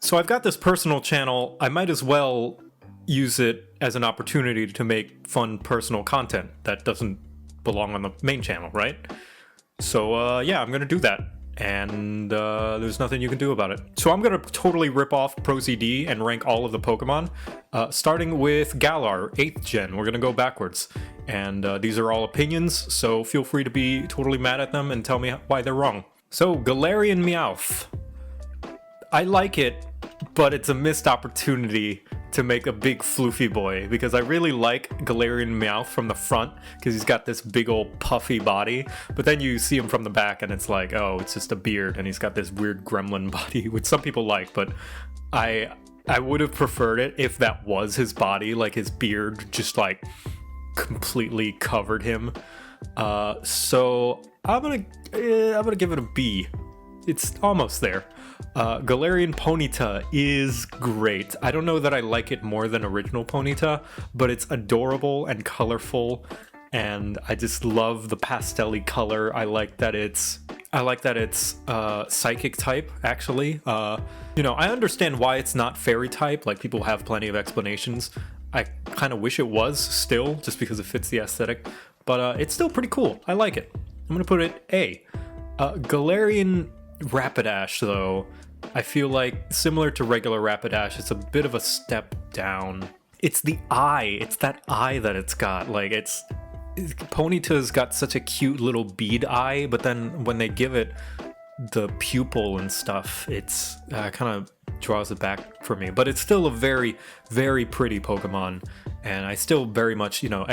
So I've got this personal channel. I might as well use it as an opportunity to make fun personal content that doesn't belong on the main channel, right? So yeah, I'm gonna do that. And there's nothing you can do about it. So I'm gonna totally rip off ProCD and rank all of the Pokemon, starting with Galar, 8th gen. We're gonna go backwards. And these are all opinions, so feel free to be totally mad at them and tell me why they're wrong. So, Galerion Meowth. I like it, but it's a missed opportunity to make a big floofy boy, because I really like Galerion Meowth from the front, because he's got this big old puffy body, but then you see him from the back and it's like, oh, it's just a beard, and he's got this weird gremlin body, which some people like, but I would have preferred it if that was his body, like his beard just like completely covered him. So I'm gonna give it a B. It's almost there. Galarian Ponyta is great. I don't know that I like it more than original Ponyta, but it's adorable and colorful, and I just love the pastel-y color. I like that it's psychic type, actually. You know, I understand why it's not fairy type, like people have plenty of explanations. I kind of wish it was still, just because it fits the aesthetic, but it's still pretty cool. I like it. I'm gonna put it A. Galarian Rapidash, though, I feel like similar to regular Rapidash, it's a bit of a step down. It's the eye. It's that eye that it's got. Like, Ponyta's got such a cute little bead eye, but then when they give it the pupil and stuff, it's kind of draws it back for me. But it's still a very, very pretty Pokemon, and I still very much, you know,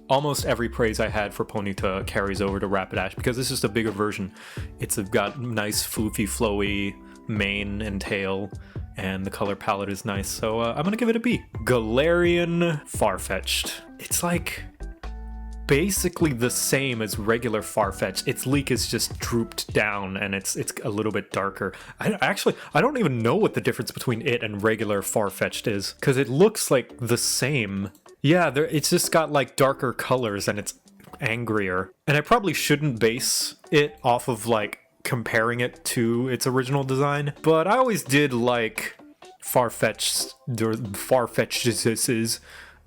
almost every praise I had for Ponyta carries over to Rapidash, because it's just a bigger version. It's got nice floofy, flowy mane and tail, and the color palette is nice, so I'm gonna give it a B. Galarian Farfetch'd. It's like basically the same as regular Farfetch'd. Its leak is just drooped down, and it's a little bit darker. I don't even know what the difference between it and regular Farfetch'd is, because it looks like the same. Yeah, it's just got like darker colors and it's angrier. And I probably shouldn't base it off of like comparing it to its original design, but I always did like Farfetch'd's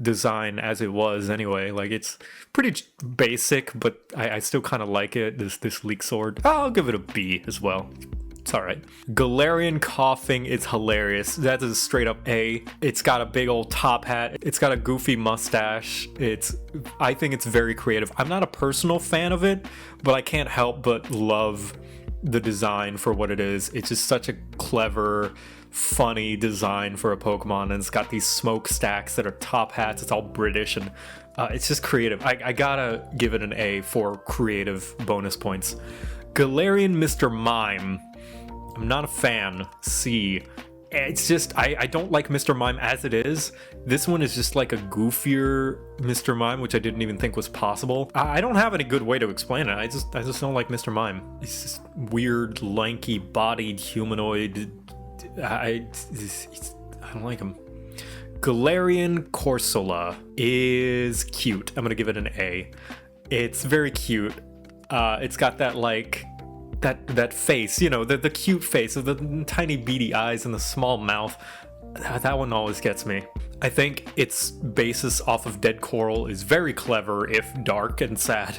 design as it was anyway. Like, it's pretty basic, but I still kind of like it, this leek sword. I'll give it a B as well. It's alright. Galarian Coughing is hilarious. That is a straight up A. It's got a big old top hat. It's got a goofy mustache. I think it's very creative. I'm not a personal fan of it, but I can't help but love the design for what it is. It's just such a clever, funny design for a Pokemon, and it's got these smokestacks that are top hats. It's all British, and it's just creative. I gotta give it an A for creative bonus points. Galarian Mr. Mime. I'm not a fan. C. It's just, I don't like Mr. Mime as it is. This one is just like a goofier Mr. Mime, which I didn't even think was possible. I don't have any good way to explain it. I just don't like Mr. Mime. It's just weird, lanky, bodied humanoid. I don't like him. Galarion Corsola is cute. I'm gonna give it an A. It's very cute. It's got that like that face, you know, the cute face of the tiny beady eyes and the small mouth. That one always gets me. I think its basis off of Dead Coral is very clever, if dark and sad.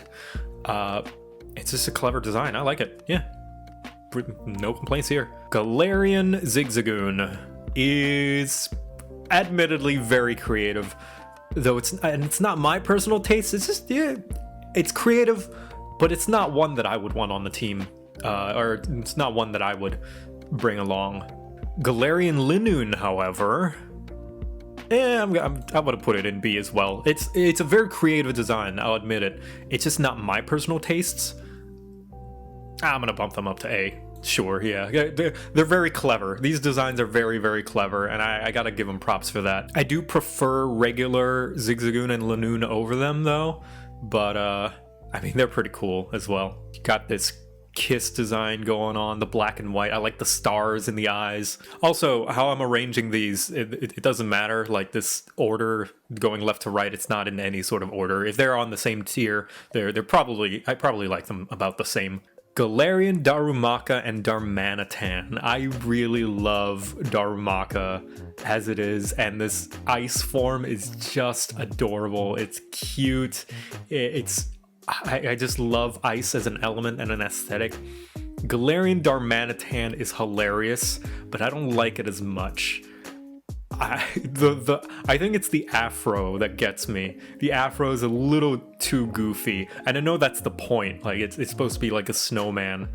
It's just a clever design. I like it. Yeah. No complaints here. Galarian Zigzagoon is admittedly very creative, though it's not my personal taste. It's just, yeah, it's creative, but it's not one that I would want on the team. Or it's not one that I would bring along. Galarian Linoon, however, I'm gonna put it in B as well. It's a very creative design, I'll admit it. It's just not my personal tastes. I'm gonna bump them up to A. Sure, yeah. They're very clever. These designs are very, very clever, and I gotta give them props for that. I do prefer regular Zigzagoon and Linoon over them, though, but I mean, they're pretty cool as well. Got this kiss design going on, the black and white. I like the stars in the eyes. Also, how I'm arranging these, it doesn't matter. Like, this order going left to right, it's not in any sort of order. If they're on the same tier, I probably like them about the same. Galerion, Darumaka, and Darmanitan. I really love Darumaka as it is, and this ice form is just adorable. It's cute. I just love ice as an element and an aesthetic. Galarian Darmanitan is hilarious, but I don't like it as much. I think it's the afro that gets me. The afro is a little too goofy, and I know that's the point. Like it's supposed to be like a snowman,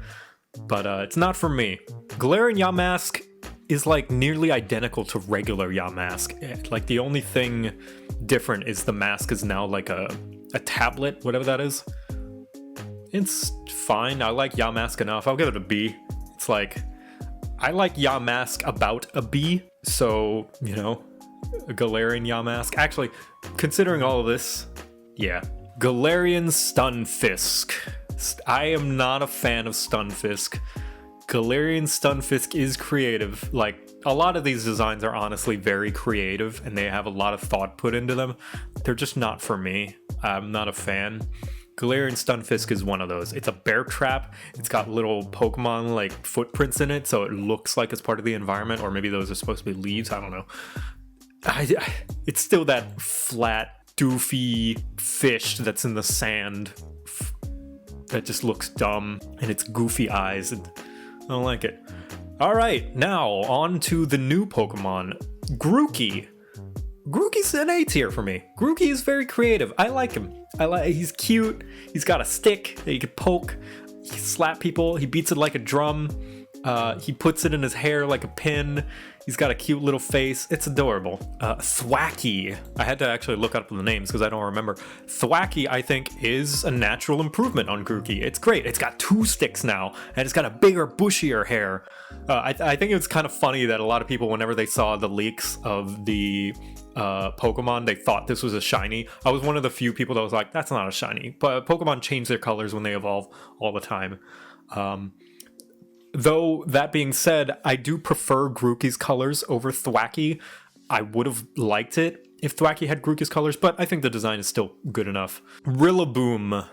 but it's not for me. Galarian Yamask is like nearly identical to regular Yamask. Like the only thing different is the mask is now like a tablet, whatever that is. It's fine. I like Yamask enough. I'll give it a B. It's like I like Yamask about a B. So, you know, a Galarian Yamask. Actually, considering all of this, yeah. Galarian Stunfisk. I am not a fan of Stunfisk. Galarian Stunfisk is creative. Like, a lot of these designs are honestly very creative, and they have a lot of thought put into them. They're just not for me. I'm not a fan. Galarian Stunfisk is one of those. It's a bear trap. It's got little Pokemon like footprints in it, so it looks like it's part of the environment, or maybe those are supposed to be leaves. I don't know. It's still that flat, doofy fish that's in the sand that just looks dumb, and its goofy eyes. And I don't like it. All right, now on to the new Pokemon, Grookey. Grookey's an A tier for me. Grookey is very creative. I like him. He's cute. He's got a stick that he can poke. He can slap people. He beats it like a drum. He puts it in his hair like a pin. He's got a cute little face. It's adorable. Thwackey. I had to actually look up the names because I don't remember. Thwackey, I think, is a natural improvement on Grookey. It's great. It's got 2 sticks now, and it's got a bigger, bushier hair. I think it's kind of funny that a lot of people, whenever they saw the leaks of the Pokemon, they thought this was a shiny. I was one of the few people that was like, that's not a shiny. But Pokemon change their colors when they evolve all the time. Though, that being said, I do prefer Grookey's colors over Thwackey. I would have liked it if Thwackey had Grookey's colors, but I think the design is still good enough. Rillaboom.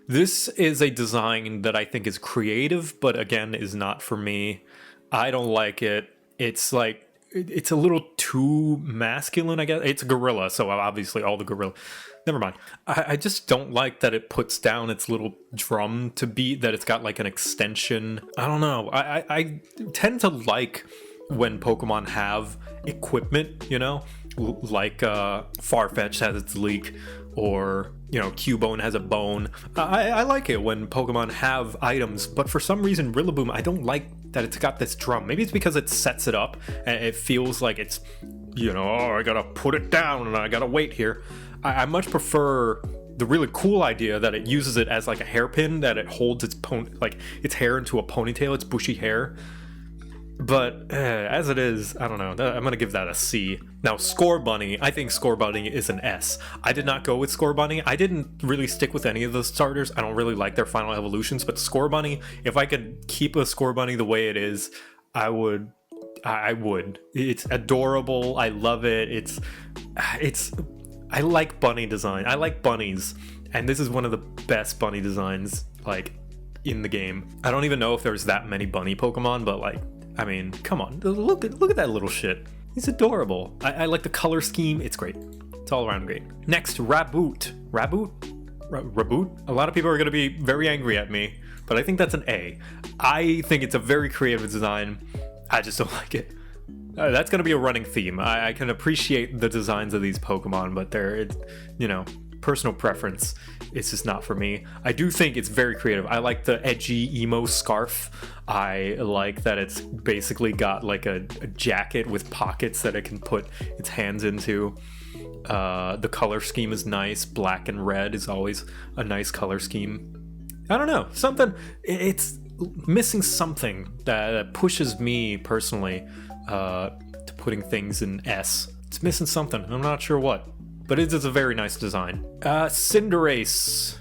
This is a design that I think is creative, but again, is not for me. I don't like it. It's like, it's a little too masculine, I guess. It's a gorilla, so obviously all the gorilla. Never mind. I just don't like that it puts down its little drum to beat, that it's got like an extension. I don't know. I tend to like when Pokemon have equipment, you know? Like Farfetch'd has its leak, or, you know, Cubone has a bone. I like it when Pokemon have items, but for some reason Rillaboom, I don't like that it's got this drum. Maybe it's because it sets it up and it feels like it's, you know, oh, I gotta put it down and I gotta wait here. I much prefer the really cool idea that it uses it as like a hairpin, that it holds its its hair into a ponytail, its bushy hair. But as it is, I don't know. I'm gonna give that a C. Now, Scorbunny, I think Scorbunny is an S. I did not go with Scorbunny. I didn't really stick with any of the starters. I don't really like their final evolutions, but Scorbunny, if I could keep a Scorbunny the way it is, I would. I would. It's adorable. I love it. I like bunny design. I like bunnies, and this is one of the best bunny designs like in the game. I don't even know if there's that many bunny Pokemon, but like, I mean, come on, look at that little shit. He's adorable. I like the color scheme. It's great. It's all around great. Next, Raboot. Raboot? A lot of people are going to be very angry at me, but I think that's an A. I think it's a very creative design. I just don't like it. That's going to be a running theme. I can appreciate the designs of these Pokemon, but they're, you know, personal preference. It's just not for me. I do think it's very creative. I like the edgy emo scarf. I like that it's basically got like a jacket with pockets that it can put its hands into. The color scheme is nice. Black and red is always a nice color scheme. I don't know. It's missing something that pushes me personally to putting things in S. It's missing something. I'm not sure what. But it is a very nice design. Cinderace.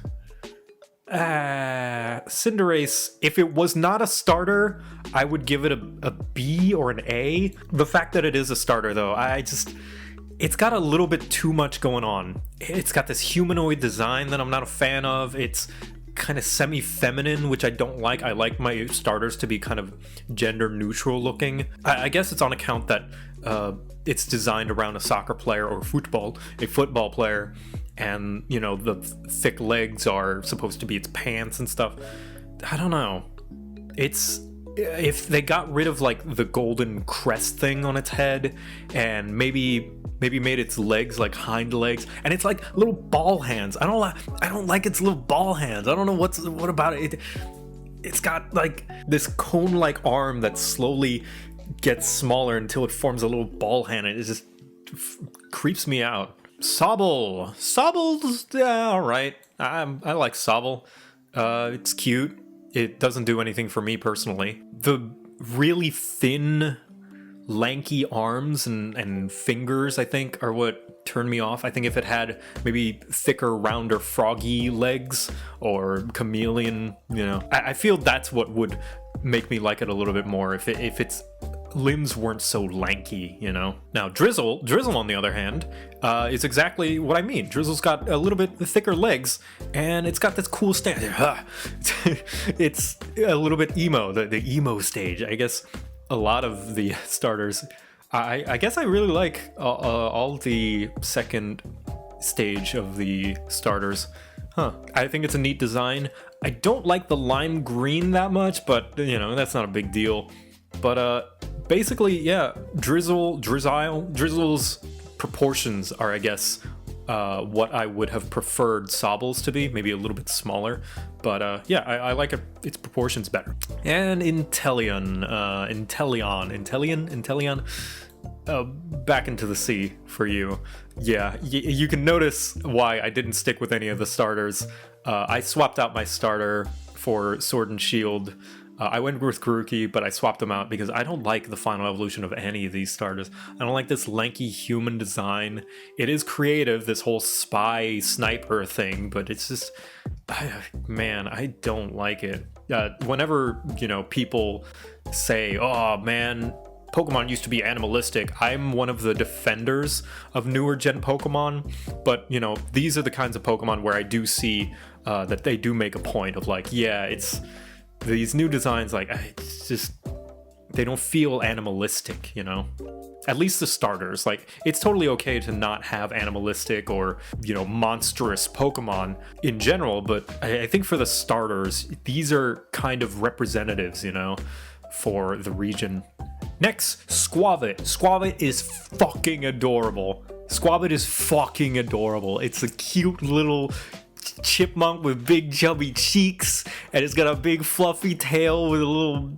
Cinderace, if it was not a starter, I would give it a B or an A. The fact that it is a starter, though, it's got a little bit too much going on. It's got this humanoid design that I'm not a fan of. It's kind of semi-feminine, which I don't like. I like my starters to be kind of gender neutral looking. I guess it's on account that it's designed around a soccer player or a football player, and you know, the thick legs are supposed to be its pants and stuff. I don't know. If they got rid of like the golden crest thing on its head and maybe made its legs like hind legs, and it's like little ball hands. I don't like its little ball hands. I don't know what about it. It's got like this cone-like arm that slowly gets smaller until it forms a little ball hand. It just creeps me out. Sobble's all right. I like Sobble. It's cute. It doesn't do anything for me personally. The really thin, lanky arms and fingers, I think, are what turned me off. I think if it had maybe thicker, rounder, froggy legs or chameleon, you know, I feel that's what would make me like it a little bit more if its limbs weren't so lanky, you know. Now Drizzle on the other hand, is exactly what I mean. Drizzle's got a little bit thicker legs, and it's got this cool stance. It's a little bit emo, the emo stage. I guess a lot of the starters, I guess I really like all the second stage of the starters. I think it's a neat design. I don't like the lime green that much, but you know, that's not a big deal. But basically, yeah, Drizzle's proportions are, I guess, what I would have preferred Sobble's to be, maybe a little bit smaller. But yeah, I like its proportions better. And Inteleon, back into the sea for you. Yeah, you can notice why I didn't stick with any of the starters. I swapped out my starter for Sword and Shield. I went with Grookey, but I swapped them out because I don't like the final evolution of any of these starters. I don't like this lanky human design. It is creative, this whole spy sniper thing, but it's just, man, I don't like it. Whenever, you know, people say, oh man, Pokemon used to be animalistic, I'm one of the defenders of newer gen Pokemon, but you know, these are the kinds of Pokemon where I do see that they do make a point of like, yeah, it's these new designs, like, it's just, they don't feel animalistic, you know? At least the starters. Like, it's totally okay to not have animalistic or, you know, monstrous Pokemon in general, but I think for the starters, these are kind of representatives, you know, for the region. Next, Squavit. Squavit is fucking adorable. Squavit is fucking adorable. It's a cute little chipmunk with big chubby cheeks, and it's got a big fluffy tail with a little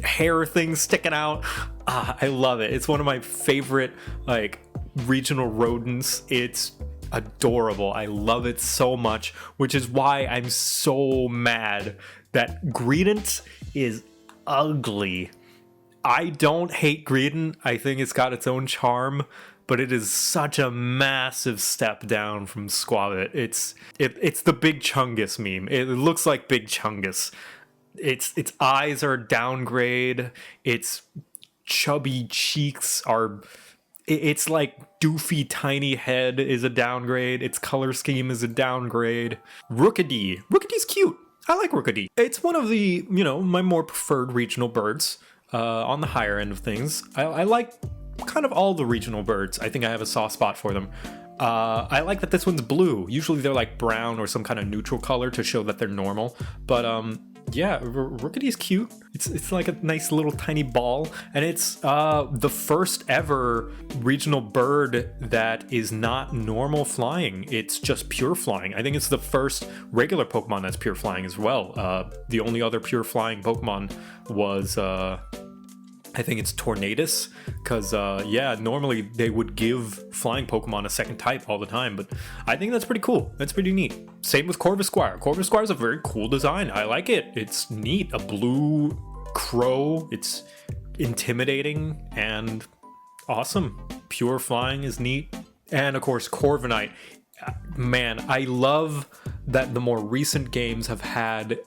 hair thing sticking out. I love it. It's one of my favorite like regional rodents. It's adorable. I love it so much, which is why I'm so mad that Greedent is ugly. I don't hate Greedent. I think it's got its own charm, but it is such a massive step down from Squavit. It's the Big Chungus meme. It looks like Big Chungus. Its eyes are downgrade. Its chubby cheeks are. It's like doofy tiny head is a downgrade. Its color scheme is a downgrade. Rookidee. Rookidee's cute. I like Rookidee. It's one of the, you know, my more preferred regional birds. On the higher end of things. I like kind of all the regional birds. I think I have a soft spot for them. I like that this one's blue. Usually they're like brown or some kind of neutral color to show that they're normal. But yeah, Rookidee's cute. It's like a nice little tiny ball, and it's the first ever regional bird that is not normal flying. It's just pure flying. I think it's the first regular Pokemon that's pure flying as well. The only other pure flying Pokemon was I think it's Tornadus, because yeah, normally they would give flying Pokemon a second type all the time, but I think that's pretty cool. That's pretty neat. Same with Corvisquire. Corvisquire is a very cool design. I like it. It's neat. A blue crow. It's intimidating and awesome. Pure flying is neat. And of course, Corviknight. Man, I love that the more recent games have had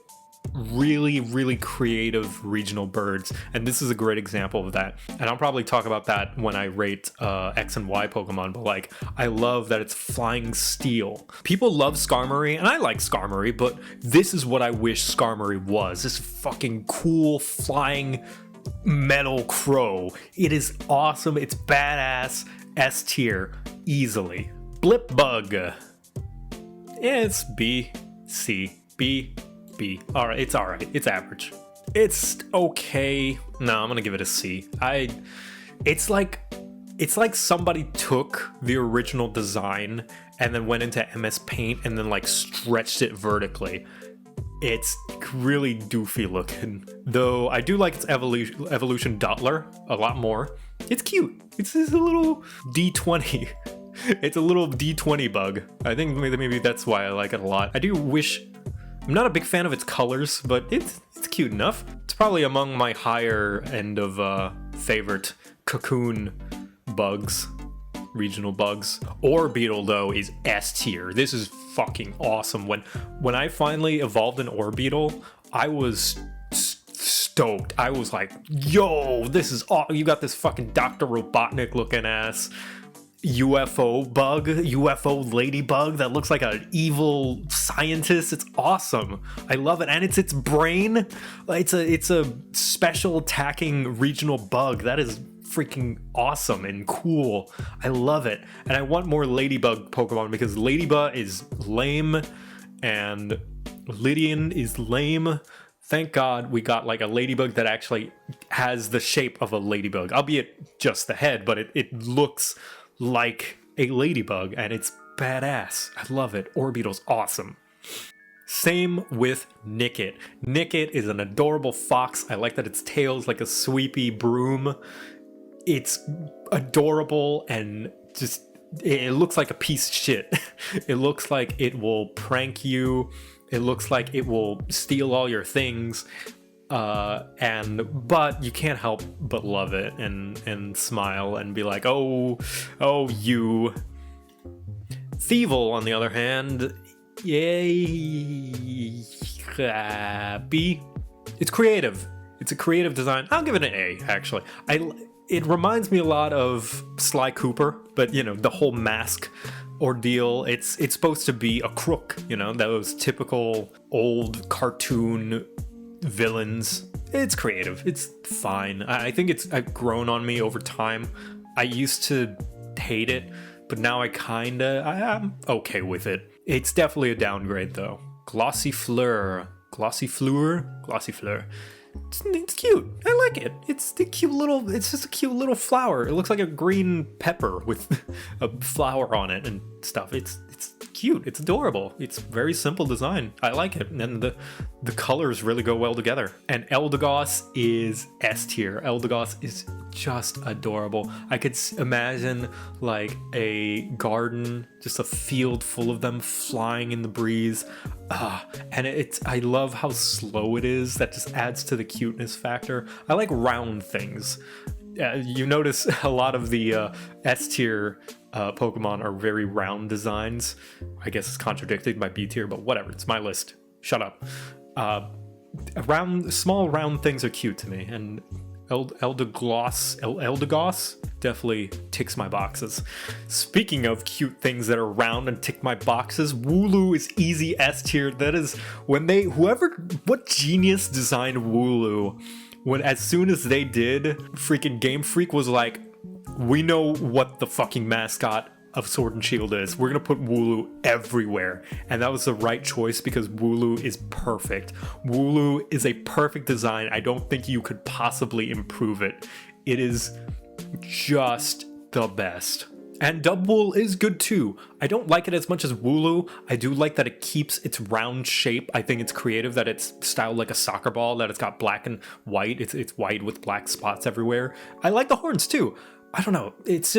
really creative regional birds, and this is a great example of that. And I'll probably talk about that when I rate X and Y Pokemon, but like, I love that it's flying steel. People love Skarmory, and I like Skarmory, but this is what I wish Skarmory was. This fucking cool flying metal crow. It is awesome. It's badass. S tier easily. Blipbug. Yeah, it's B, C, B, B. All right, it's all right. It's average. It's okay. No, I'm gonna give it a C. It's like somebody took the original design and then went into MS Paint and then like stretched it vertically. It's really doofy looking, though I do like its evolution Dottler a lot more. It's cute. It's a little D20. It's a little D20 bug. I think maybe that's why I like it a lot. I do wish... I'm not a big fan of its colors, but it's cute enough. It's probably among my higher end of favorite cocoon bugs, regional bugs. Orbeetle, though, is S tier. This is fucking awesome. When I finally evolved an Orbeetle, I was stoked. I was like, yo, this is awesome. You got this fucking Dr. Robotnik looking ass UFO bug, UFO ladybug that looks like an evil scientist. It's awesome. I love it. And it's its brain. It's a special attacking regional bug. That is freaking awesome and cool. I love it. And I want more ladybug Pokemon because Ladybug is lame and Lydian is lame. Thank God we got like a ladybug that actually has the shape of a ladybug, albeit just the head, but it looks like a ladybug and it's badass. I love it. Orbeetle's awesome. Same with Nickit. Nickit is an adorable fox. I like that its tail's like a sweepy broom. It's adorable and just, it looks like a piece of shit. It looks like it will prank you. It looks like it will steal all your things. But you can't help but love it and smile and be like, oh, you. Thievul, on the other hand, yay, B. It's creative. It's a creative design. I'll give it an A, actually. It reminds me a lot of Sly Cooper, but you know, the whole mask ordeal. It's supposed to be a crook, you know, those typical old cartoon villains. It's creative. It's fine. I think it's grown on me over time. I used to hate it, but now I'm okay with it. It's definitely a downgrade though. Glossy Fleur. It's cute. I like it. It's just a cute little flower. It looks like a green pepper with a flower on it and stuff. It's cute. It's adorable. It's very simple design. I like it. And the colors really go well together. And Eldegoss is S tier. Eldegoss is just adorable. I could imagine like a garden, just a field full of them flying in the breeze. And I love how slow it is. That just adds to the cuteness factor. I like round things. You notice a lot of the S tier Pokemon are very round designs. I guess it's contradicted by B tier, but whatever. It's my list. Shut up. Small round things are cute to me, and Eldegoss definitely ticks my boxes. Speaking of cute things that are round and tick my boxes, Wooloo is easy S tier. That is what genius designed Wooloo? As soon as they did, freaking Game Freak was like, we know what the fucking mascot of Sword and Shield is. We're gonna put Wooloo everywhere. And that was the right choice because Wooloo is perfect. Wooloo is a perfect design. I don't think you could possibly improve it. It is just the best. And Dubwool is good too. I don't like it as much as Wooloo. I do like that it keeps its round shape. I think it's creative that it's styled like a soccer ball, that it's got black and white. It's white with black spots everywhere. I like the horns too. I don't know. It's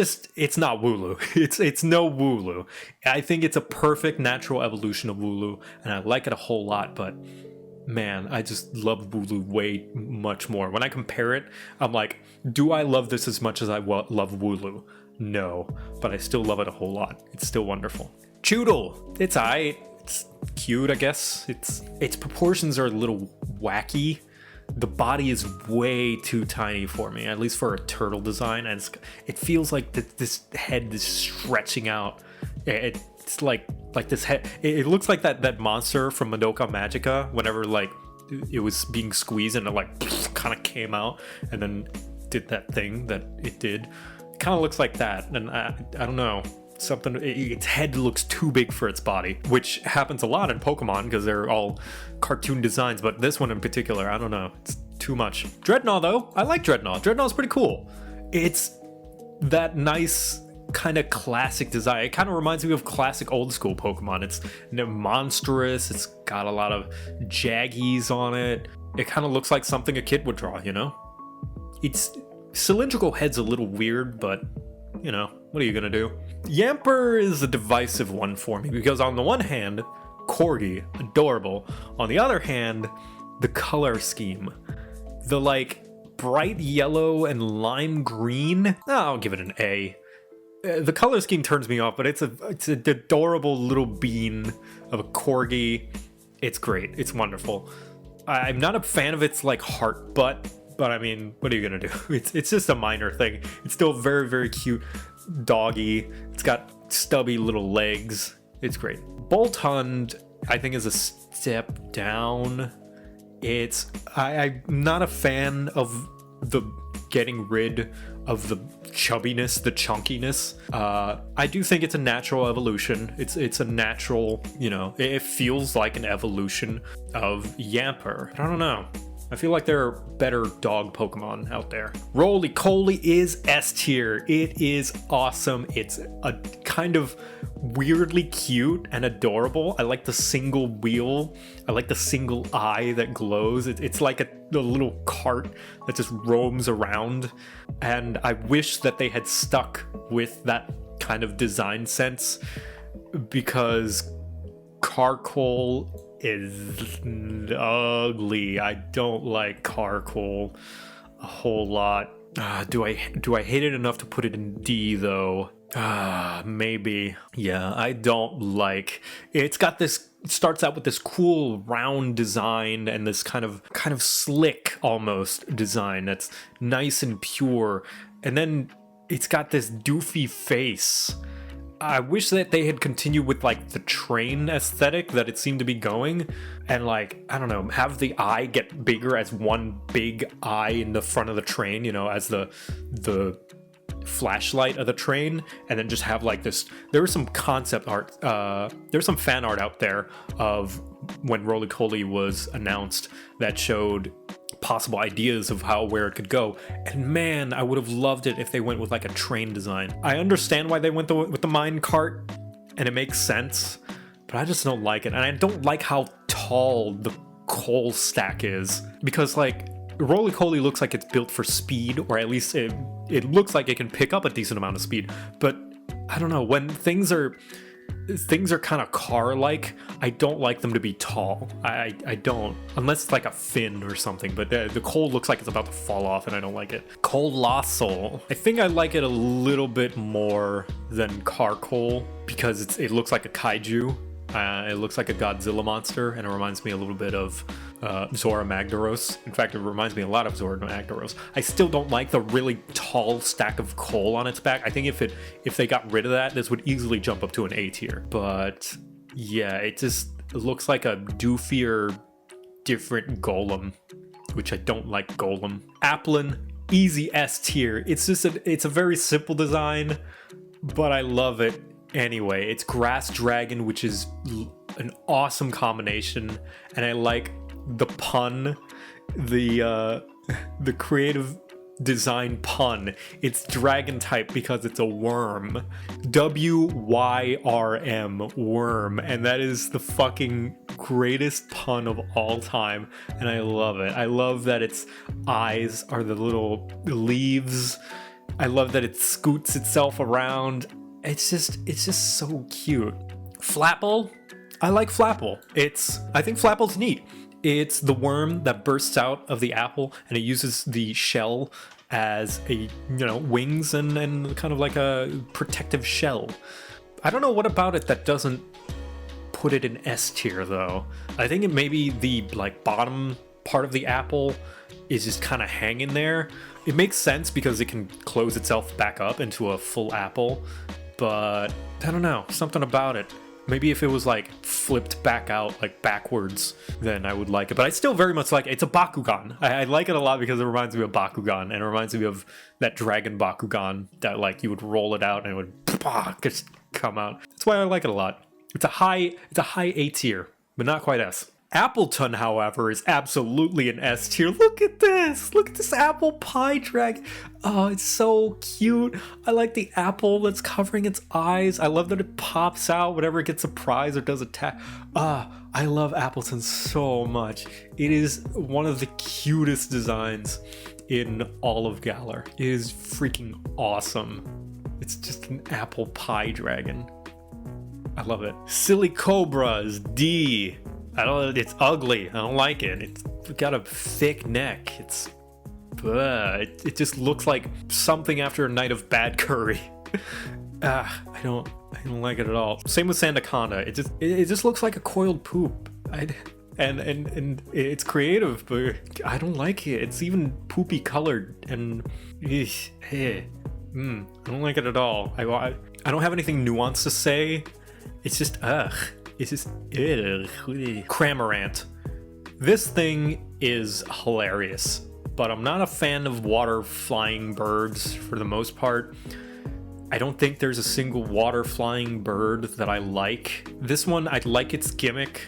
not Wooloo. It's no Wooloo. I think it's a perfect natural evolution of Wooloo, and I like it a whole lot, but man, I just love Wooloo way much more. When I compare it, I'm like, do I love this as much as I love Wooloo? No, but I still love it a whole lot. It's still wonderful. Choodle, it's aight. It's cute, I guess. Its proportions are a little wacky. The body is way too tiny for me, at least for a turtle design, and it feels like this head is stretching out. It's like this head. It looks like that monster from Madoka Magica. Whenever like it was being squeezed and it like kind of came out and then did that thing that it did. It kind of looks like that, and I don't know. Its head looks too big for its body, which happens a lot in Pokemon because they're all cartoon designs, but this one in particular, I don't know, it's too much. Dreadnought though, I like Dreadnought. Dreadnought's pretty cool. It's that nice kind of classic design. It kind of reminds me of classic old school Pokemon. It's monstrous, it's got a lot of jaggies on it. It kind of looks like something a kid would draw, you know? Its cylindrical head's a little weird, but you know, what are you gonna do? Yamper is a divisive one for me because on the one hand, corgi, adorable. On the other hand, the color scheme. The like bright yellow and lime green. I'll give it an A. The color scheme turns me off, but it's an adorable little bean of a corgi. It's great. It's wonderful. I'm not a fan of its like heart butt, but I mean, what are you gonna do? It's just a minor thing. It's still very, very cute doggy. It's got stubby little legs. It's great. Boltund, I think, is a step down. I'm not a fan of the getting rid of the chubbiness, the chunkiness. I do think it's a natural evolution. It's a natural, you know, it feels like an evolution of Yamper. I don't know. I feel like there are better dog Pokemon out there. Roly-Coly is S tier. It is awesome. It's a kind of weirdly cute and adorable. I like the single wheel. I like the single eye that glows. It's like a little cart that just roams around. And I wish that they had stuck with that kind of design sense, because Carkol is ugly. I don't like Carkol a whole lot. Do I hate it enough to put it in D though? Maybe. Yeah, I don't like. It's got this. It starts out with this cool round design and this kind of slick almost design that's nice and pure, and then it's got this doofy face. I wish that they had continued with like the train aesthetic that it seemed to be going, and like, I don't know, have the eye get bigger as one big eye in the front of the train, you know, as the flashlight of the train, and then just have like this. There was some concept art, there's some fan art out there of when Roly-Coly was announced that showed possible ideas of where it could go, and man, I would have loved it if they went with like a train design. I understand why they went with the mine cart, and it makes sense, but I just don't like it, and I don't like how tall the coal stack is, because like Roly-Coly looks like it's built for speed, or at least it looks like it can pick up a decent amount of speed, but I don't know, when things are kind of car-like, I don't like them to be tall. I don't, unless it's like a fin or something, but the coal looks like it's about to fall off, and I don't like it. Colossal, I think I like it a little bit more than Carkol because it looks like a kaiju. It looks like a Godzilla monster, and it reminds me a little bit of Zora Magdaros. In fact, it reminds me a lot of Zora Magdaros. I still don't like the really tall stack of coal on its back. I think if they got rid of that, this would easily jump up to an A tier. But yeah, it looks like a doofier, different Golem, which I don't like Golem. Applin, easy S tier. It's a very simple design, but I love it. Anyway, it's Grass Dragon, which is an awesome combination, and I like the pun, the creative design pun. It's dragon type because it's a worm. WYRM, worm, and that is the fucking greatest pun of all time, and I love it. I love that its eyes are the little leaves. I love that it scoots itself around. It's just so cute. Flapple, I like Flapple. I think Flapple's neat. It's the worm that bursts out of the apple, and it uses the shell as a, wings and kind of like a protective shell. I don't know what about it that doesn't put it in S tier though. I think it maybe the like bottom part of the apple is just kind of hanging there. It makes sense because it can close itself back up into a full apple, but I don't know, something about it. Maybe if it was like flipped back out, like backwards, then I would like it. But I still very much like it. It's a Bakugan. I like it a lot because it reminds me of Bakugan, and it reminds me of that Dragon Bakugan that like you would roll it out and it would just come out. That's why I like it a lot. It's a high A tier, but not quite S. Appleton, however, is absolutely an S tier. Look at this! Look at this apple pie dragon. Oh, it's so cute. I like the apple that's covering its eyes. I love that it pops out whenever it gets a prize or does attack. I love Appleton so much. It is one of the cutest designs in all of Galar. It is freaking awesome. It's just an apple pie dragon. I love it. Silly Cobras, D. It's ugly. I don't like it. It's got a thick neck. It just looks like something after a night of bad curry. I don't like it at all. Same with Sandaconda. It just looks like a coiled poop. And it's creative, but I don't like it. It's even poopy colored and I don't like it at all. I don't have anything nuanced to say. It's just It's just Cramorant. This thing is hilarious, but I'm not a fan of water flying birds for the most part. I don't think there's a single water flying bird that I like. This one, I like its gimmick.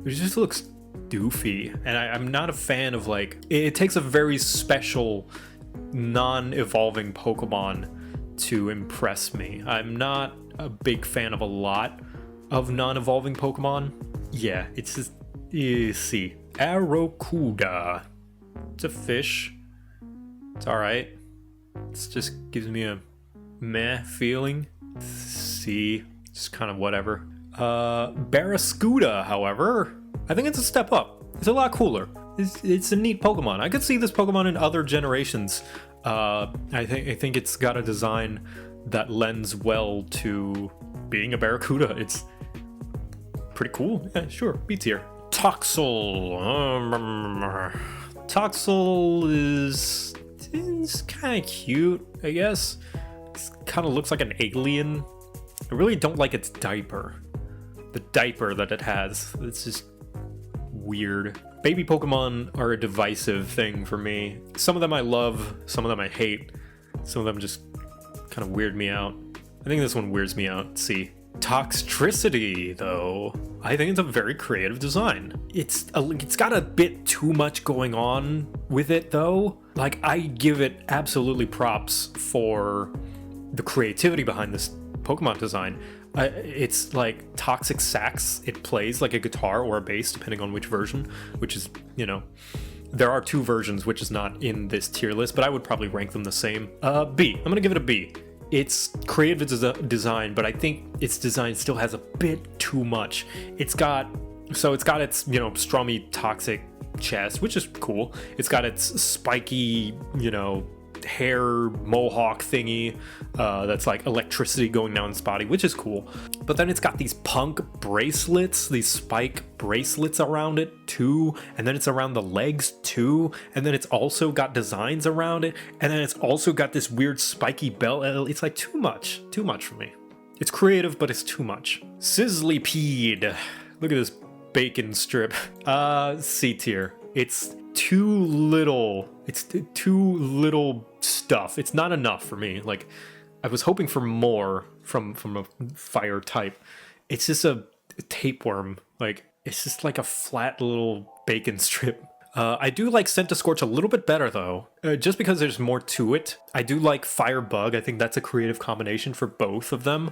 It just looks doofy, and I'm not a fan of like, it takes a very special non-evolving Pokemon to impress me. I'm not a big fan of a lot of non-evolving Pokemon. Yeah, it's just, see. Arrokuda. It's a fish. It's alright. It just gives me a meh feeling. C. Just kind of whatever. Barraskewda, however, I think it's a step up. It's a lot cooler. It's a neat Pokemon. I could see this Pokemon in other generations. I think it's got a design that lends well to being a Barracuda. It's pretty cool. Yeah, sure. B tier. Toxil. Toxil is kind of cute, I guess. It kind of looks like an alien. I really don't like its diaper. The diaper that it has. It's just weird. Baby Pokemon are a divisive thing for me. Some of them I love, some of them I hate. Some of them just kind of weird me out. I think this one weirds me out. See. Toxtricity, though. I think it's a very creative design. It's got a bit too much going on with it, though. Like, I give it absolutely props for the creativity behind this Pokemon design. It's like toxic sax. It plays like a guitar or a bass, depending on which version, which is, there are two versions, which is not in this tier list, but I would probably rank them the same. B. I'm gonna give it a B. It's creative design, but I think its design still has a bit too much. It's got its, strummy toxic chest, which is cool. It's got its spiky, hair mohawk thingy that's like electricity going down its body, which is cool. But then it's got these punk bracelets, these spike bracelets around it too, and then it's around the legs too, and then it's also got designs around it, and then it's also got this weird spiky belt. It's like too much for me. It's creative, but it's too much. Sizzlypede. Look at this bacon strip. C tier. It's too little. It's too little stuff. It's not enough for me. Like, I was hoping for more from a fire type. It's just a tapeworm. Like, it's just like a flat little bacon strip. I do like Centiskorch a little bit better, though, just because there's more to it. I do like Firebug. I think that's a creative combination for both of them.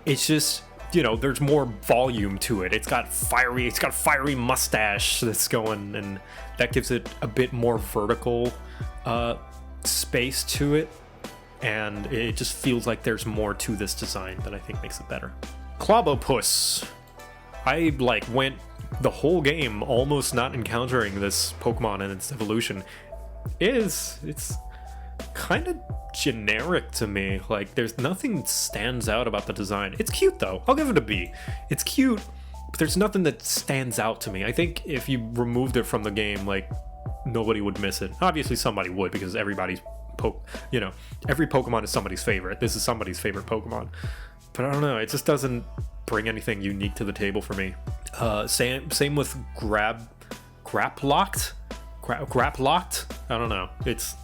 It's just, there's more volume to it. It's got a fiery mustache that's going, and that gives it a bit more vertical space to it. And it just feels like there's more to this design that I think makes it better. Clobbopus. I went the whole game almost not encountering this Pokemon and its evolution. It's kind of generic to me. Like, there's nothing stands out about the design. It's cute though. I'll give it a B. It's cute. but there's nothing that stands out to me. I think if you removed it from the game, like, nobody would miss it. Obviously somebody would, because everybody's every Pokemon is somebody's favorite. This is somebody's favorite Pokemon. But I don't know, it just doesn't bring anything unique to the table for me. Same with Graplocked? Graplocked? I don't know. It's,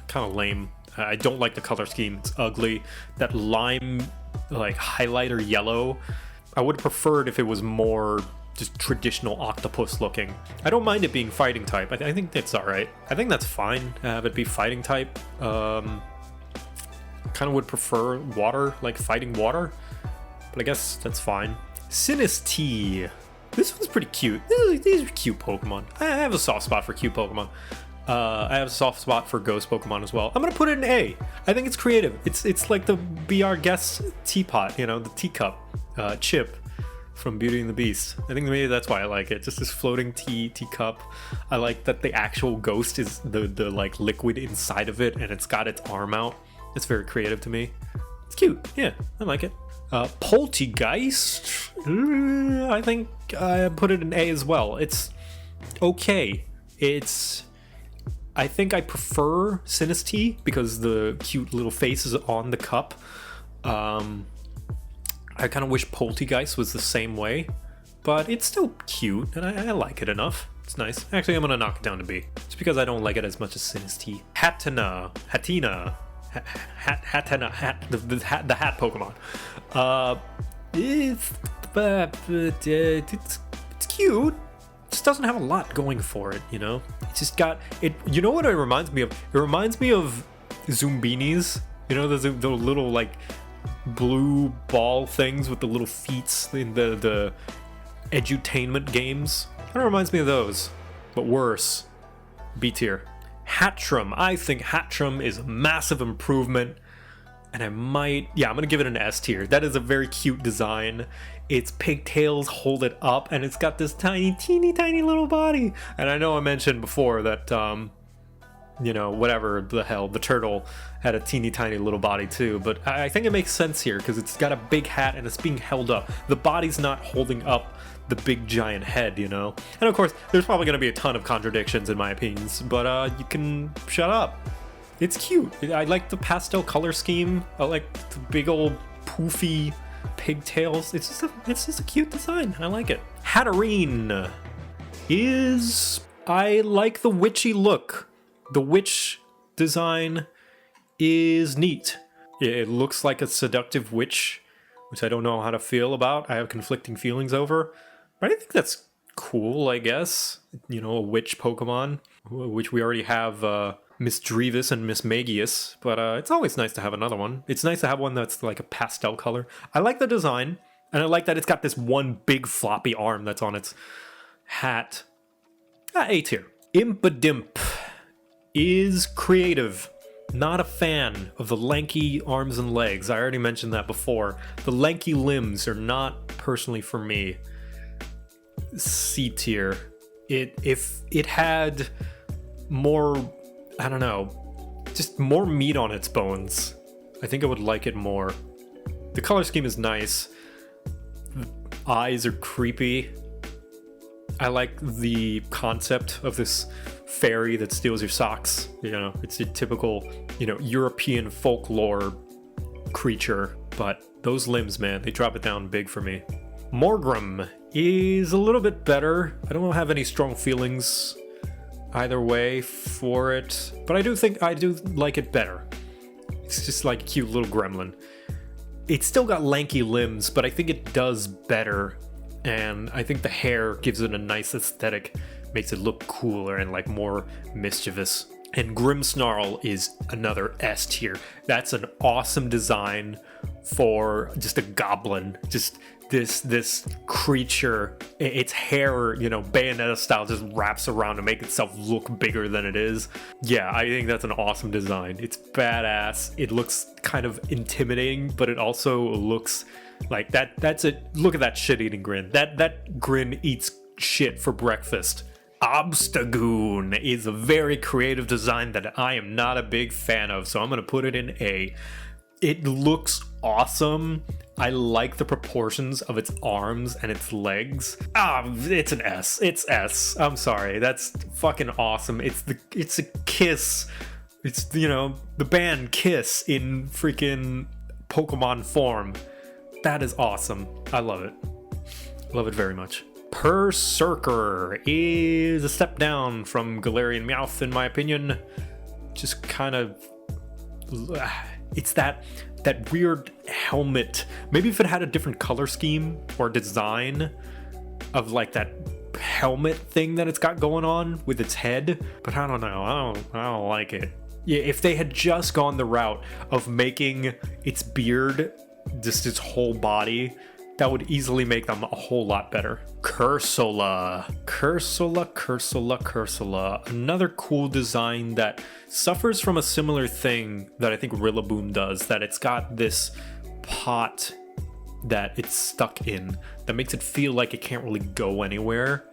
kind of lame. I don't like the color scheme. It's ugly. That lime, like, highlighter yellow, I would prefer it if it was more just traditional octopus looking. I don't mind it being fighting type. I think that's alright. I think that's fine to have it be fighting type. Kind of would prefer water, like fighting water, but I guess that's fine. Sinistee. This one's pretty cute. These are cute Pokemon. I have a soft spot for cute Pokemon. I have a soft spot for ghost Pokemon as well. I'm gonna put it in A. I think it's creative. It's like the Be Our Guest teapot, the teacup, Chip from Beauty and the Beast. I think maybe that's why I like it. Just this floating teacup. I like that the actual ghost is the like liquid inside of it, and it's got its arm out. It's very creative to me. It's cute. Yeah, I like it. Poltegeist. I think I put it in A as well. It's okay. I think I prefer Sinistee because the cute little face is on the cup. I kind of wish Poltegeist was the same way, but it's still cute, and I like it enough. It's nice. Actually, I'm gonna knock it down to B. It's because I don't like it as much as Sinistee. Hatina, the hat Pokemon. It's cute. It just doesn't have a lot going for it, It's just got it. You know what it reminds me of? It reminds me of Zumbinis. The little like blue ball things with the little feet in the edutainment games. Kind of reminds me of those, but worse. B tier. Hatram. I think Hatram is a massive improvement, and I'm gonna give it an S tier. That is a very cute design. Its pigtails hold it up, and it's got this teeny tiny little body. And I know I mentioned before that whatever the hell, the turtle had a teeny tiny little body too, but I think it makes sense here because it's got a big hat and it's being held up. The body's not holding up the big giant head, And of course, there's probably going to be a ton of contradictions in my opinions, but you can shut up. It's cute. I like the pastel color scheme. I like the big old poofy pigtails. It's just a cute design. I like it. Hatareen I like the witchy look. The witch design is neat. It looks like a seductive witch, which I don't know how to feel about. I have conflicting feelings over, but I think that's cool, I guess. A witch Pokemon, which we already have Miss Drevis and Miss Magius, but it's always nice to have another one. It's nice to have one that's like a pastel color. I like the design, and I like that it's got this one big floppy arm that's on its hat. A tier. Impedimp is creative. Not a fan of the lanky arms and legs. I already mentioned that before. The lanky limbs are not personally for me. C tier. If it had more, I don't know, just more meat on its bones, I think I would like it more. The color scheme is nice. The eyes are creepy. I like the concept of this fairy that steals your socks. It's a typical, European folklore creature, but those limbs, man, they drop it down big for me. Morgrem is a little bit better. I don't have any strong feelings either way for it, but I do like it better. It's just like a cute little gremlin. It's still got lanky limbs, but I think it does better, and I think the hair gives it a nice aesthetic, makes it look cooler and like more mischievous. And Grimmsnarl is another S tier. That's an awesome design for just a goblin. Just this creature. Its hair, Bayonetta style, just wraps around to make itself look bigger than it is. Yeah, I think that's an awesome design. It's badass. It looks kind of intimidating, but it also looks like that's it. Look at that shit-eating grin. That grin eats shit for breakfast. Obstagoon is a very creative design that I am not a big fan of, so I'm going to put it in A. It looks awesome. I like the proportions of its arms and its legs. It's an S. It's S. I'm sorry. That's fucking awesome. It's a Kiss. It's, you know, the band Kiss in freaking Pokemon form. That is awesome. I love it. Love it very much. Berserker is a step down from Galerion Meowth, in my opinion. Just kind of... It's that weird helmet. Maybe if it had a different color scheme or design of like that helmet thing that it's got going on with its head, but I don't know. I don't like it. Yeah, if they had just gone the route of making its beard just its whole body, that would easily make them a whole lot better. Corsola. Another cool design that suffers from a similar thing that I think Rillaboom does, that it's got this pot that it's stuck in that makes it feel like it can't really go anywhere.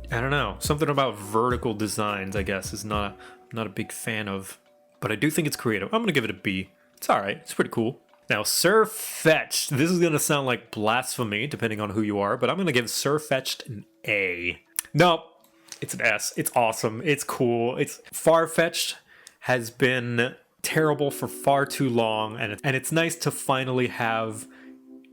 I don't know. Something about vertical designs, I guess, is not a big fan of. But I do think it's creative. I'm going to give it a B. It's alright. It's pretty cool. Now, Sirfetch'd. This is going to sound like blasphemy, depending on who you are, but I'm going to give Sirfetch'd an A. No, it's an S. It's awesome. It's cool. It's Farfetch'd has been terrible for far too long, and it's nice to finally have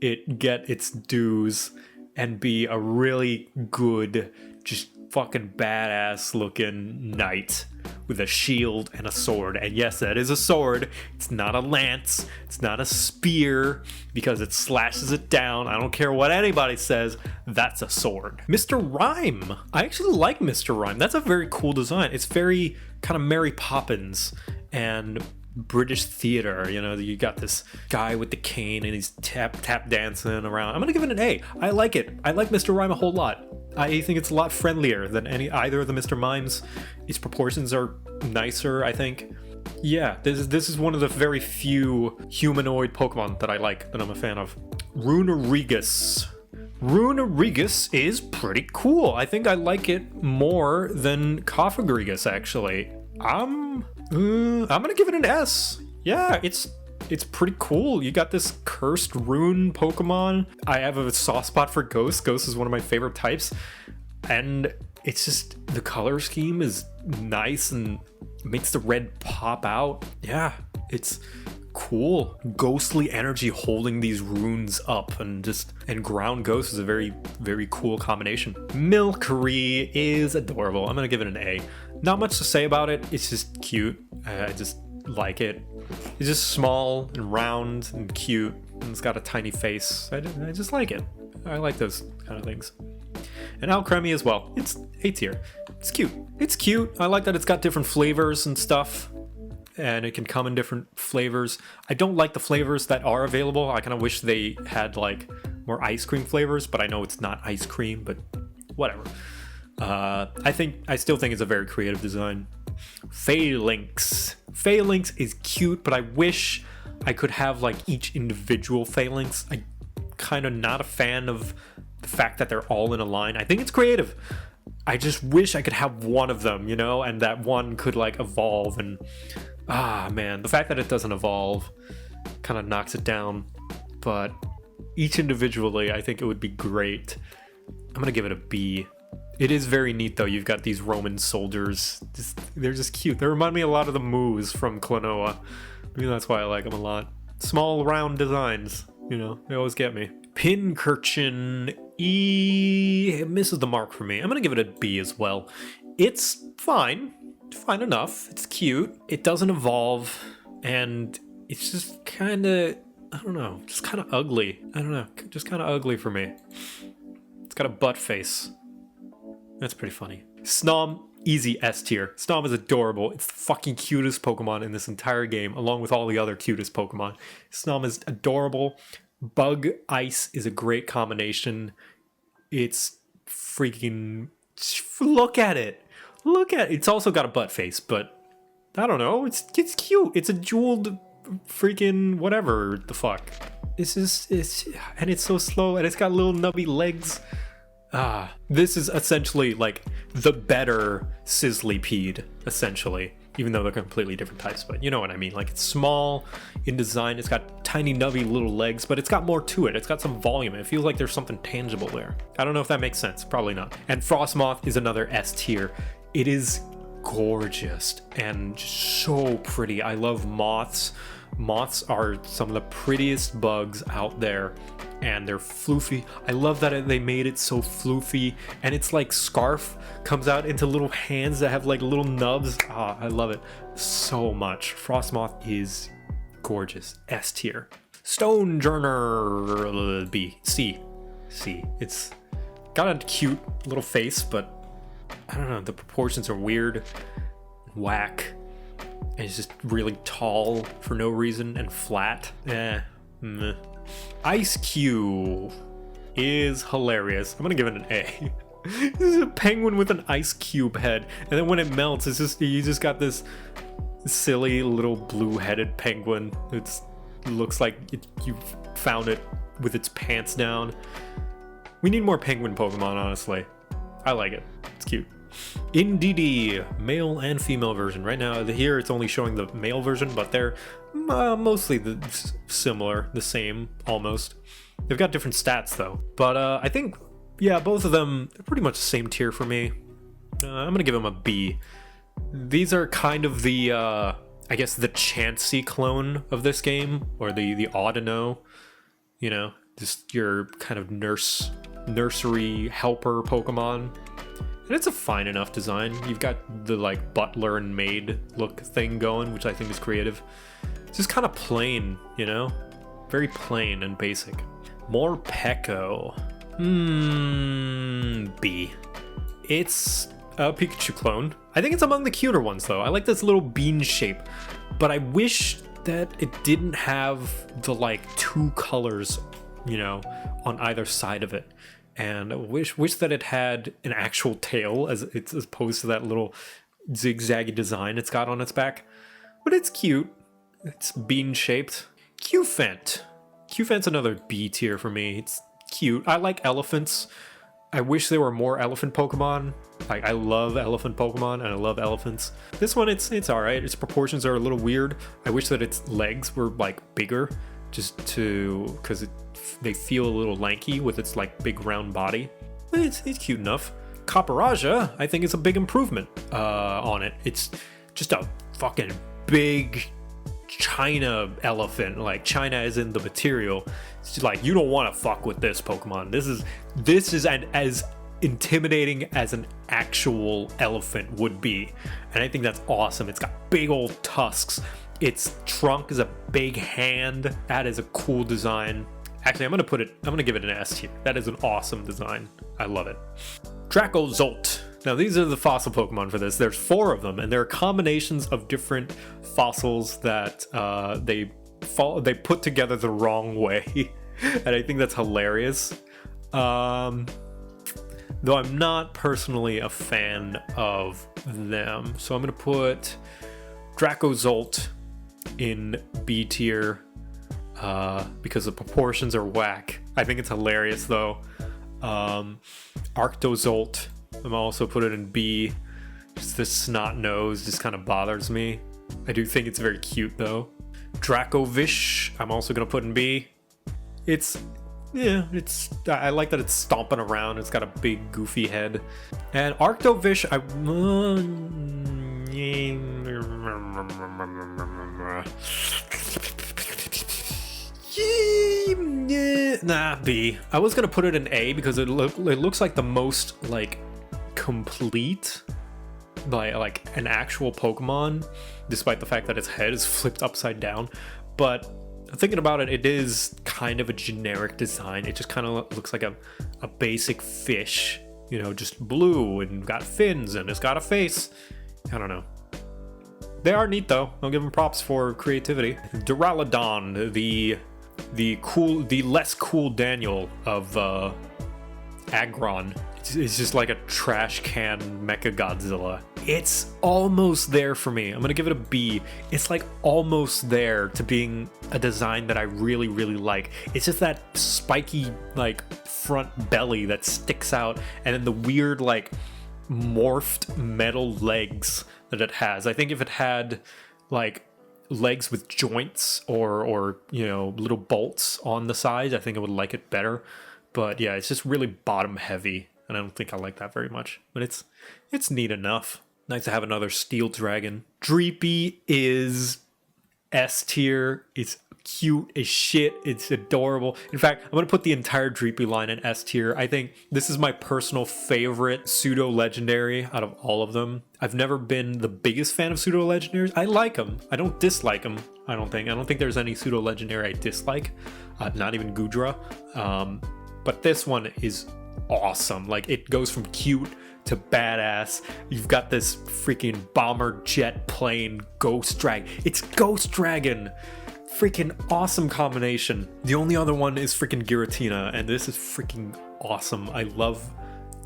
it get its dues and be a really good, just fucking badass looking knight with a shield and a sword. And yes, that is a sword. It's not a lance. It's not a spear because it slashes it down. I don't care what anybody says. That's a sword. Mr. Rhyme. I actually like Mr. Rhyme. That's a very cool design. It's very kind of Mary Poppins and British theater. You know, you got this guy with the cane and he's tap dancing around. I'm gonna give it an A. I like it. I like Mr. Rhyme a whole lot. I think it's a lot friendlier than either of the Mr. Mimes. Its proportions are nicer, I think. Yeah, this is one of the very few humanoid Pokemon that I like, that I'm a fan of. Runerigus. Runerigus is pretty cool. I think I like it more than Cofagrigus, actually. I'm gonna give it an S. Yeah, it's pretty cool. You got this cursed rune Pokemon. I have a soft spot for Ghost. Ghost is one of my favorite types. And it's just, the color scheme is nice and makes the red pop out. Yeah, it's cool. Ghostly energy holding these runes up, and Ground Ghost is a very, very cool combination. Milcery is adorable. I'm gonna give it an A. Not much to say about it. It's just cute. I just like it. It's just small and round and cute, and it's got a tiny face. I just like it. I like those kind of things. And Alcremie as well. It's A tier. It's cute. It's cute. I like that it's got different flavors and stuff, and it can come in different flavors. I don't like the flavors that are available. I kind of wish they had like more ice cream flavors, but I know it's not ice cream, but whatever. I still think it's a very creative design. Phalanx. Phalanx is cute, but I wish I could have like each individual Phalanx. I'm kind of not a fan of the fact that they're all in a line. I think it's creative. I just wish I could have one of them, you know, and that one could like evolve. And man, the fact that it doesn't evolve kind of knocks it down. But each individually, I think it would be great. I'm gonna give it a B. It is very neat, though. You've got these Roman soldiers. They're just cute. They remind me a lot of the Moos from Klonoa. Maybe that's why I like them a lot. Small, round designs. You know, they always get me. Pincurchin. It misses the mark for me. I'm going to give it a B as well. It's fine. Fine enough. It's cute. It doesn't evolve. And it's just kind of, I don't know, just kind of ugly. I don't know. Just kind of ugly for me. It's got a butt face. That's pretty funny. Snom, easy S tier. Snom is adorable. It's the fucking cutest Pokemon in this entire game, along with all the other cutest Pokemon. Snom is adorable. Bug Ice is a great combination. It's freaking... Look at it. Look at it. It's also got a butt face, but I don't know. It's cute. It's a jeweled freaking whatever the fuck. And it's so slow, and it's got little nubby legs. This is essentially like the better Sizzlipede, essentially. even though they're completely different types, but you know what I mean. Like, it's small in design, it's got tiny nubby little legs, but it's got more to it. It's got some volume. It feels like there's something tangible there. I don't know if that makes sense, probably not. And Frostmoth is another S tier. It is gorgeous and just so pretty. I love moths. Moths are some of the prettiest bugs out there, and they're floofy. I love that they made it so floofy, and it's like scarf comes out into little hands that have like little nubs. Ah, I love it so much. Frostmoth is gorgeous. S tier. Stonejourner, B. C. It's got a cute little face, but I don't know, the proportions are weird, whack, and it's just really tall for no reason and flat. Ice Cube is hilarious. I'm gonna give it an A. This is a penguin with an ice cube head, and then when it melts, it's just, you just got this silly little blue-headed penguin. It looks like you found it with its pants down. We need more penguin Pokemon, honestly. I like it. It's cute. Indeedee, male and female version. Right now, here it's only showing the male version, but they're mostly similar, the same, almost. They've got different stats, though. But I think, yeah, both of them are pretty much the same tier for me. I'm gonna give them a B. These are kind of the, I guess, the Chansey clone of this game, or the Audino, you know, just your kind of nursery helper Pokemon. And it's a fine enough design. You've got the like butler and maid look thing going, which I think is creative. It's just kind of plain, you know? Very plain and basic. More Peko. B. It's a Pikachu clone. I think it's among the cuter ones though. I like this little bean shape, but I wish that it didn't have the like two colors, you know, on either side of it. And I wish that it had an actual tail as opposed to that little zigzaggy design it's got on its back. But it's cute. It's bean-shaped. Qfent. Qfent's another B tier for me. It's cute. I like elephants. I wish there were more elephant Pokemon. I love elephant Pokemon, and I love elephants. This one, it's alright. Its proportions are a little weird. I wish that its legs were, like, bigger, because they feel a little lanky with its like big round body. It's cute enough. Copperaja, I think, is a big improvement on it. It's just a fucking big China elephant. Like, China is in the material. It's just like, you don't want to fuck with this Pokemon. This is as intimidating as an actual elephant would be, and I think that's awesome. It's got big old tusks. Its trunk is a big hand. That is a cool design. Actually, I'm gonna give it an S tier. That is an awesome design. I love it. Draco Zolt. Now, these are the fossil Pokemon for this. There's 4 of them, and they're combinations of different fossils that they put together the wrong way, and I think that's hilarious. Though I'm not personally a fan of them, so I'm gonna put Draco Zolt in B tier because the proportions are whack. I think it's hilarious though. Arctozolt, I'm also put it in B. Just this snot nose just kind of bothers me. I do think it's very cute though. Dracovish, I'm also gonna put in B. I like that it's stomping around. It's got a big goofy head. And Arctovish, B. I was gonna put it in A because it looks like the most like complete by like an actual Pokemon, despite the fact that its head is flipped upside down. But thinking about it, it is kind of a generic design. It just kind of looks like a basic fish, you know, just blue and got fins and it's got a face. I don't know. They are neat though. I'll give them props for creativity. Duraladon, the less cool Daniel of Aggron. It's just like a trash can Mecha Godzilla. It's almost there for me. I'm gonna give it a B. It's like almost there to being a design that I really, really like. It's just that spiky like front belly that sticks out, and then the weird like morphed metal legs that it has. I think if it had like legs with joints or you know, little bolts on the sides, I think I would like it better. But yeah, it's just really bottom heavy, and I don't think I like that very much. But it's neat enough. Nice to have another steel dragon. Dreepy is S tier. It's cute as shit. It's adorable. In fact, I'm gonna put the entire Dreepy line in S tier. I think this is my personal favorite pseudo legendary out of all of them. I've never been the biggest fan of pseudo legendaries. I like them. I don't dislike them. I don't think there's any pseudo legendary I dislike. Not even Gudra. But this one is awesome. Like, it goes from cute to badass. You've got this freaking bomber jet plane ghost dragon. It's Ghost Dragon. Freaking awesome combination. The only other one is freaking Giratina, and this is freaking awesome. I love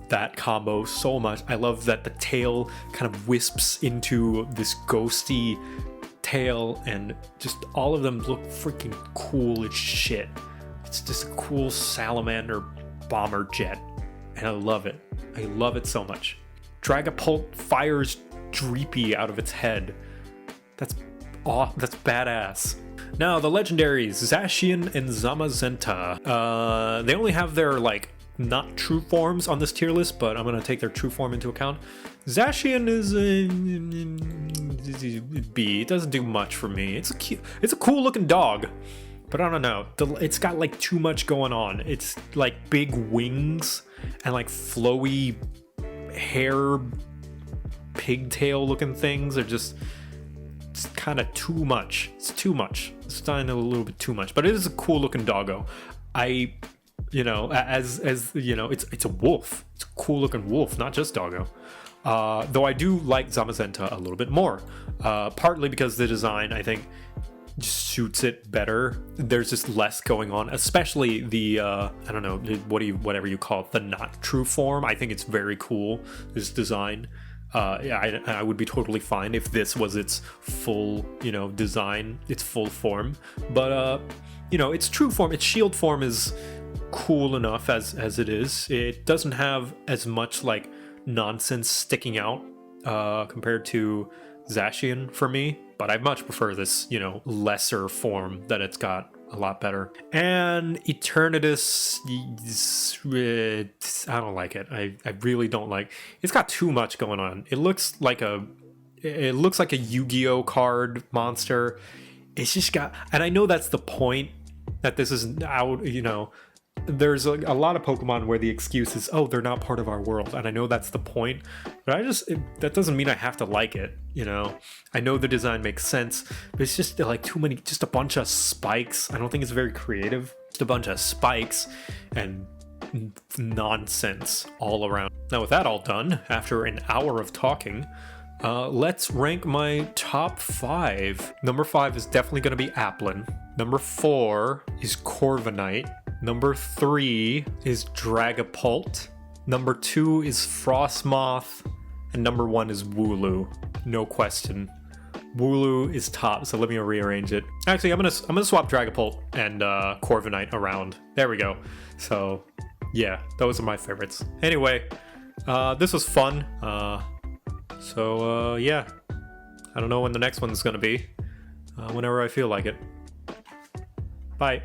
that combo so much. I love that the tail kind of wisps into this ghosty tail, and just all of them look freaking cool as shit. It's just a cool salamander bomber jet, and I love it. I love it so much. Dragapult fires Dreepy out of its head. That's badass. Now, the legendaries, Zacian and Zamazenta. They only have their, like, not true forms on this tier list, but I'm going to take their true form into account. Zacian is a B. It doesn't do much for me. It's a cool looking dog, but I don't know. It's got, like, too much going on. It's, like, big wings and, like, flowy hair, pigtail looking things are just... It's kind of too much. It's too much. It's starting a little bit too much, but it is a cool looking doggo. You know, as you know, it's a wolf. It's a cool looking wolf, not just doggo. Though I do like Zamazenta a little bit more, partly because the design, I think, just suits it better. There's just less going on, especially the I don't know, whatever you call it, the not true form. I think it's very cool, this design. Yeah, I would be totally fine if this was its full, you know, design, its full form. But you know, its true form, its shield form is cool enough as it is. It doesn't have as much like nonsense sticking out compared to Zacian for me. But I much prefer this, you know, lesser form that it's got. A lot better. And Eternatus, I don't like it. I really don't like. It's got too much going on. It looks like a Yu-Gi-Oh card monster. It's just got, and I know that's the point, that this is out, you know. There's a lot of Pokemon where the excuse is, oh, they're not part of our world, and I know that's the point, but that doesn't mean I have to like it, you know. I know the design makes sense, but it's just like too many, just a bunch of spikes. I don't think it's very creative. Just a bunch of spikes and nonsense all around. Now, with that all done, after an hour of talking, let's rank my top 5. Number 5 is definitely going to be Applin. Number 4 is Corviknight. Number 3 is Dragapult. Number 2 is Frostmoth. And number 1 is Wooloo. No question. Wooloo is top, so let me rearrange it. Actually, I'm gonna swap Dragapult and Corviknight around. There we go. So, yeah, those are my favorites. Anyway, this was fun. Yeah. I don't know when the next one's gonna be. Whenever I feel like it. Bye.